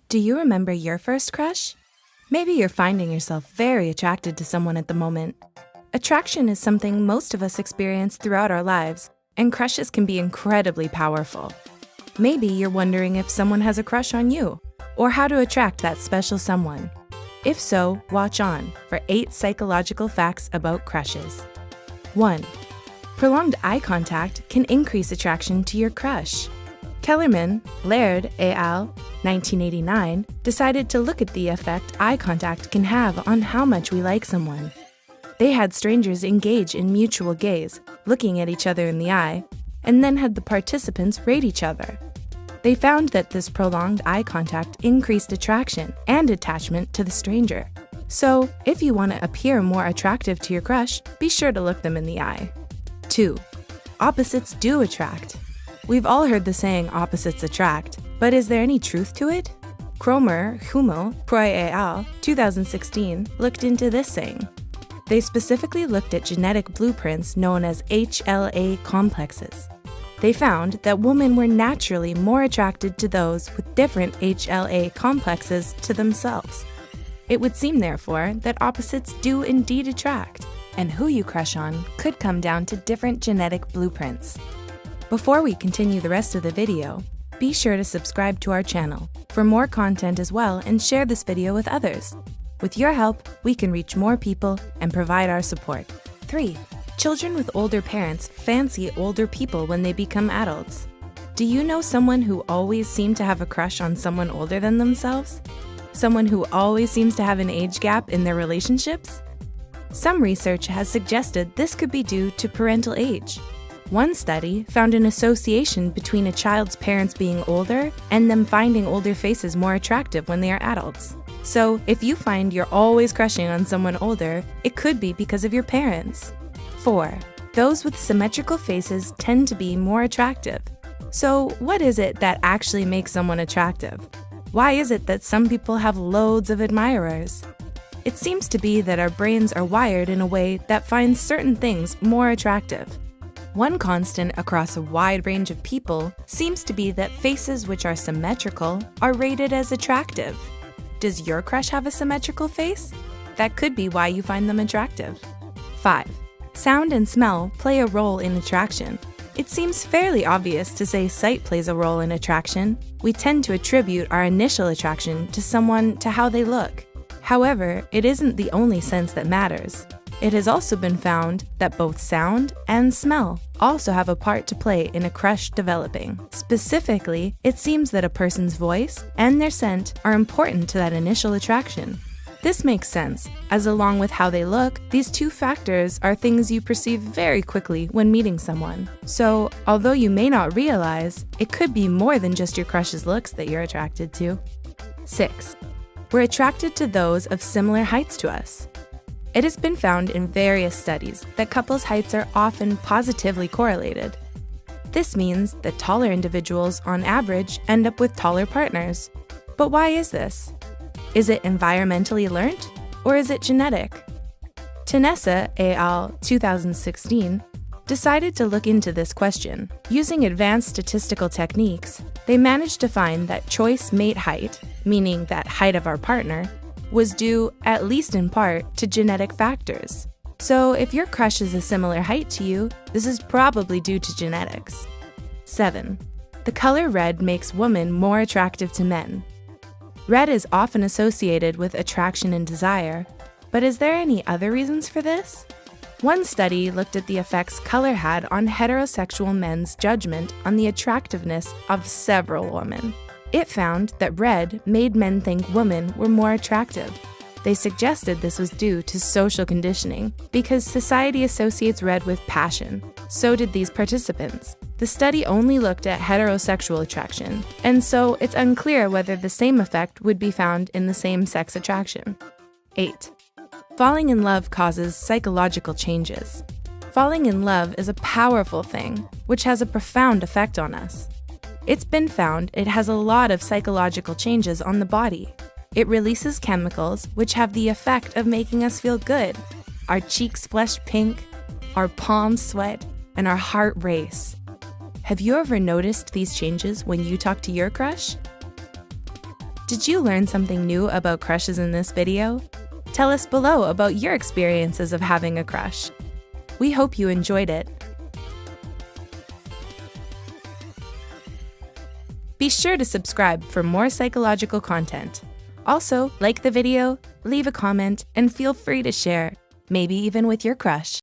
Do you remember your first crush? Maybe you're finding yourself very attracted to someone at the moment. Attraction is something most of us experience throughout our lives, and crushes can be incredibly powerful. Maybe you're wondering if someone has a crush on you, or how to attract that special someone. If so, watch on for 8 psychological facts about crushes. 1. Prolonged eye contact can increase attraction to your crush. Kellerman, Laird et al., 1989, decided to look at the effect eye contact can have on how much we like someone. They had strangers engage in mutual gaze, looking at each other in the eye, and then had the participants rate each other. They found that this prolonged eye contact increased attraction and attachment to the stranger. So, if you want to appear more attractive to your crush, be sure to look them in the eye. 2. Opposites do attract. We've all heard the saying opposites attract, but is there any truth to it? Cromer, Hummel, Proy et al., 2016, looked into this saying. They specifically looked at genetic blueprints known as HLA complexes. They found that women were naturally more attracted to those with different HLA complexes to themselves. It would seem, therefore, that opposites do indeed attract, and who you crush on could come down to different genetic blueprints. Before we continue the rest of the video, be sure to subscribe to our channel for more content as well and share this video with others. With your help, we can reach more people and provide our support. 3. Children with older parents fancy older people when they become adults. Do you know someone who always seemed to have a crush on someone older than themselves? Someone who always seems to have an age gap in their relationships? Some research has suggested this could be due to parental age. One study found an association between a child's parents being older and them finding older faces more attractive when they are adults. So, if you find you're always crushing on someone older, it could be because of your parents. 4. Those with symmetrical faces tend to be more attractive. So, what is it that actually makes someone attractive? Why is it that some people have loads of admirers? It seems to be that our brains are wired in a way that finds certain things more attractive. One constant across a wide range of people seems to be that faces which are symmetrical are rated as attractive. Does your crush have a symmetrical face? That could be why you find them attractive. 5. Sound and smell play a role in attraction. It seems fairly obvious to say sight plays a role in attraction. We tend to attribute our initial attraction to someone to how they look. However, it isn't the only sense that matters. It has also been found that both sound and smell also have a part to play in a crush developing. Specifically, it seems that a person's voice and their scent are important to that initial attraction. This makes sense, as along with how they look, these two factors are things you perceive very quickly when meeting someone. So, although you may not realize, it could be more than just your crush's looks that you're attracted to. 6. We're attracted to those of similar heights to us. It has been found in various studies that couples' heights are often positively correlated. This means that taller individuals, on average, end up with taller partners. But why is this? Is it environmentally learnt, or is it genetic? Tenessa et al., 2016, decided to look into this question. Using advanced statistical techniques, they managed to find that choice mate height, meaning that height of our partner, was due, at least in part, to genetic factors. So if your crush is a similar height to you, this is probably due to genetics. 7. The color red makes women more attractive to men. Red is often associated with attraction and desire, but is there any other reasons for this? One study looked at the effects color had on heterosexual men's judgment on the attractiveness of several women. It found that red made men think women were more attractive. They suggested this was due to social conditioning, because society associates red with passion. So did these participants. The study only looked at heterosexual attraction, and so it's unclear whether the same effect would be found in the same-sex attraction. 8. Falling in love causes psychological changes. Falling in love is a powerful thing, which has a profound effect on us. It's been found it has a lot of psychological changes on the body. It releases chemicals which have the effect of making us feel good. Our cheeks flush pink, our palms sweat, and our heart race. Have you ever noticed these changes when you talk to your crush? Did you learn something new about crushes in this video? Tell us below about your experiences of having a crush. We hope you enjoyed it. Be sure to subscribe for more psychological content. Also, like the video, leave a comment, and feel free to share, maybe even with your crush.